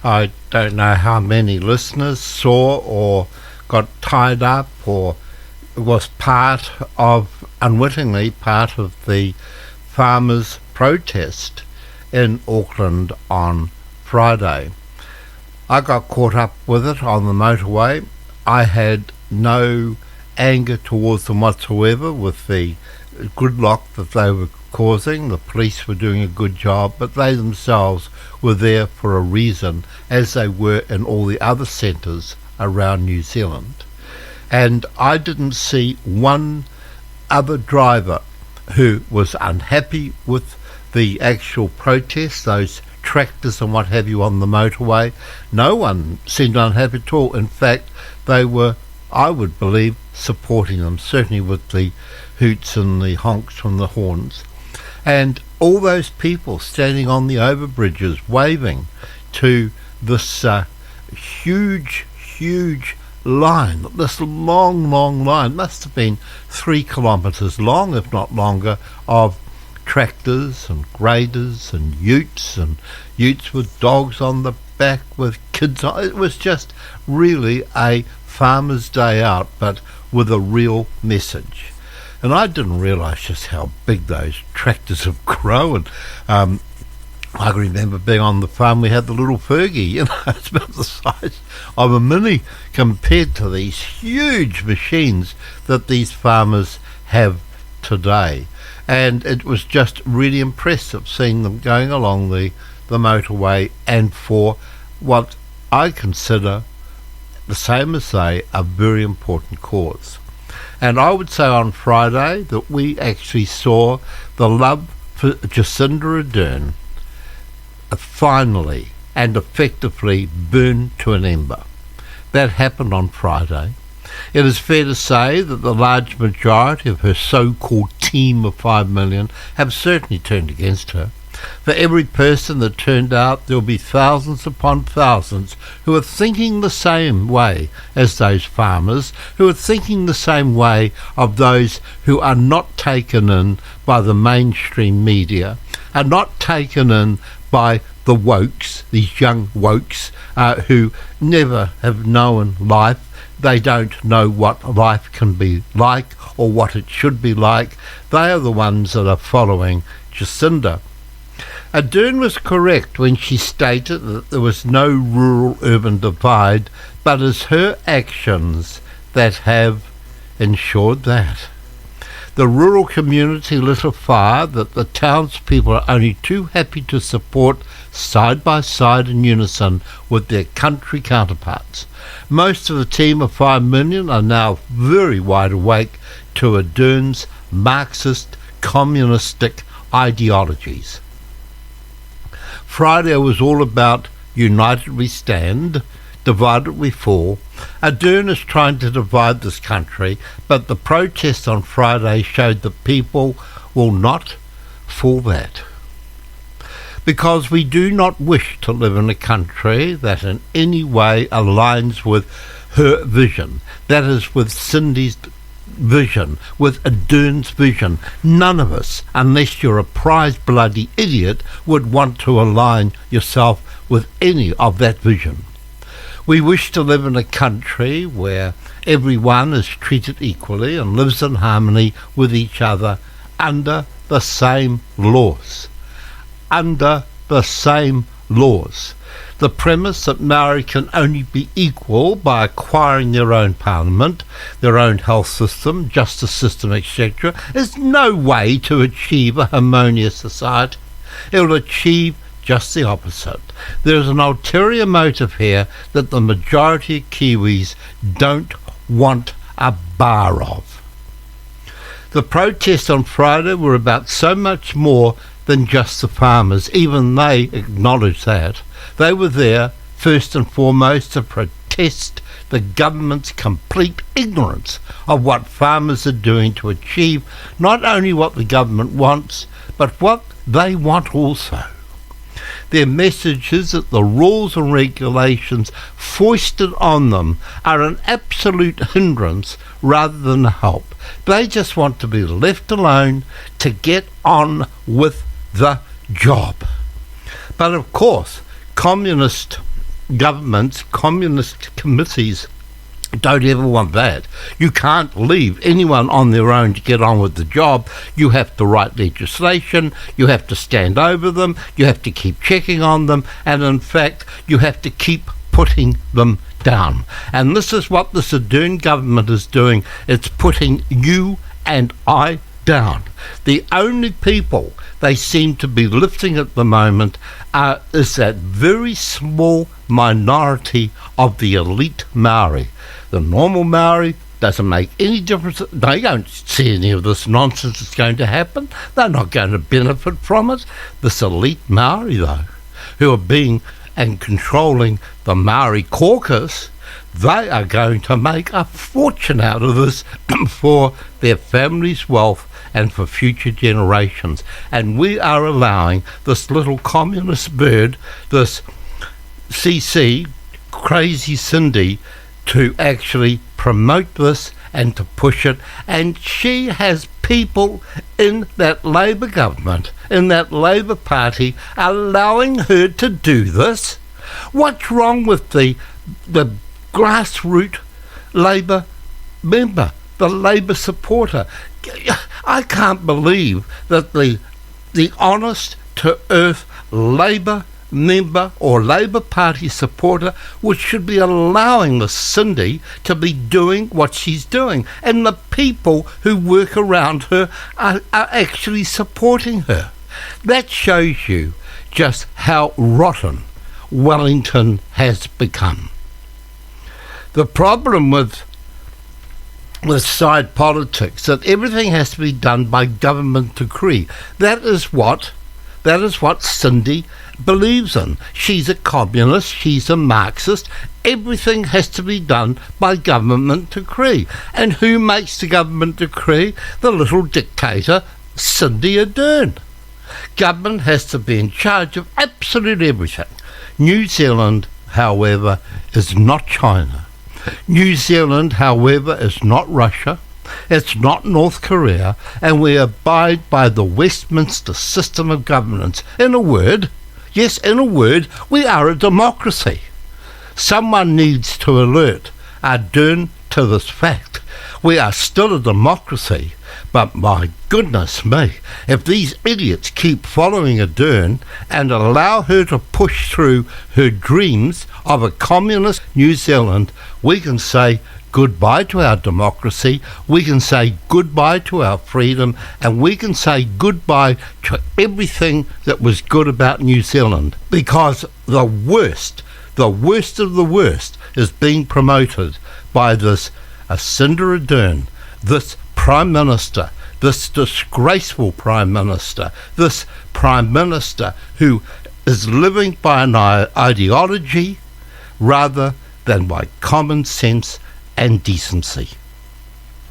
I don't know how many listeners saw or got tied up or was unwittingly part of the farmers' protest in Auckland on Friday. I got caught up with it on the motorway. I had no anger towards them whatsoever with the gridlock that they were causing. The police were doing a good job, but they themselves were there for a reason, as they were in all the other centres around New Zealand. And I didn't see one other driver who was unhappy with the actual protest, those tractors and what have you on the motorway. No one seemed unhappy at all. In fact, they were, I would believe, supporting them, certainly with the hoots and the honks from the horns. And all those people standing on the overbridges waving to this huge line, this long line, must have been 3 kilometres long, if not longer, of tractors and graders and utes with dogs on the back with kids on. It was just really a farmer's day out, but with a real message. And I didn't realise just how big those tractors have grown. I can remember being on the farm, we had the little Fergie, it's about the size of a mini compared to these huge machines that these farmers have today. And it was just really impressive seeing them going along the motorway, and for what I consider, the same as they, a very important cause. And I would say on Friday that we actually saw the love for Jacinder Arderns finally and effectively burn to an ember. That happened on Friday. It is fair to say that the large majority of her so-called team of 5 million have certainly turned against her. For every person that turned out, there will be thousands upon thousands who are thinking the same way as those farmers, who are thinking the same way of those who are not taken in by the mainstream media, are not taken in by the wokes, these young wokes, who never have known life. They don't know what life can be like or what it should be like. They are the ones that are following Jacinder. Arderns was correct when she stated that there was no rural-urban divide, but it's her actions that have ensured that. The rural community lit a fire that the townspeople are only too happy to support side by side in unison with their country counterparts. Most of the team of 5 million are now very wide awake to Arderns' Marxist, communistic ideologies. Friday was all about united we stand, divided we fall. Arderns is trying to divide this country, but the protest on Friday showed that people will not fall that. Because we do not wish to live in a country that in any way aligns with her vision, that is with Cindy's vision, with Arderns' vision. None of us, unless you're a prize bloody idiot, would want to align yourself with any of that vision. We wish to live in a country where everyone is treated equally and lives in harmony with each other under the same laws. Under the same laws. The premise that Maori can only be equal by acquiring their own parliament, their own health system, justice system, etc., is no way to achieve a harmonious society. It will achieve just the opposite. There is an ulterior motive here that the majority of Kiwis don't want a bar of. The protests on Friday were about so much more than just the farmers. Even they acknowledged that. They were there, first and foremost, to protest the government's complete ignorance of what farmers are doing to achieve not only what the government wants, but what they want also. Their message is that the rules and regulations foisted on them are an absolute hindrance rather than a help. They just want to be left alone to get on with the job. But of course, communist governments, communist committees, don't ever want that. You can't leave anyone on their own to get on with the job. You have to write legislation, you have to stand over them, you have to keep checking on them, and in fact, you have to keep putting them down. And this is what the Ardern government is doing. It's putting you and I down. The only people they seem to be lifting at the moment is that very small minority of the elite Maori. The normal Maori doesn't make any difference. They don't see any of this nonsense that's going to happen. They're not going to benefit from it. This elite Maori, though, who are being and controlling the Maori caucus, they are going to make a fortune out of this for their families' wealth and for future generations. And we are allowing this little communist bird, this CC, Crazy Cindy, to actually promote this and to push it. And she has people in that Labour government, in that Labour Party, allowing her to do this. What's wrong with the grassroots Labour member, the Labour supporter? I can't believe that the honest to earth Labour member or Labour Party supporter which should be allowing the Cindy to be doing what she's doing, and the people who work around her are actually supporting her. That shows you just how rotten Wellington has become. The problem with side politics, that everything has to be done by government decree. That is what Cindy believes in. She's a communist, she's a Marxist. Everything has to be done by government decree. And who makes the government decree? The little dictator, Jacinder Arderns. Government has to be in charge of absolutely everything. New Zealand, however, is not China. New Zealand, however, is not Russia. It's not North Korea, and we abide by the Westminster system of governance. In a word, yes, in a word, we are a democracy. Someone needs to alert Arderns to this fact. We are still a democracy, but my goodness me, if these idiots keep following Arderns and allow her to push through her dreams of a communist New Zealand, we can say goodbye to our democracy, we can say goodbye to our freedom, and we can say goodbye to everything that was good about New Zealand, because the worst of the worst is being promoted by this Jacinder Arderns, this Prime Minister, this disgraceful Prime Minister, this Prime Minister who is living by an ideology rather than by common sense and decency.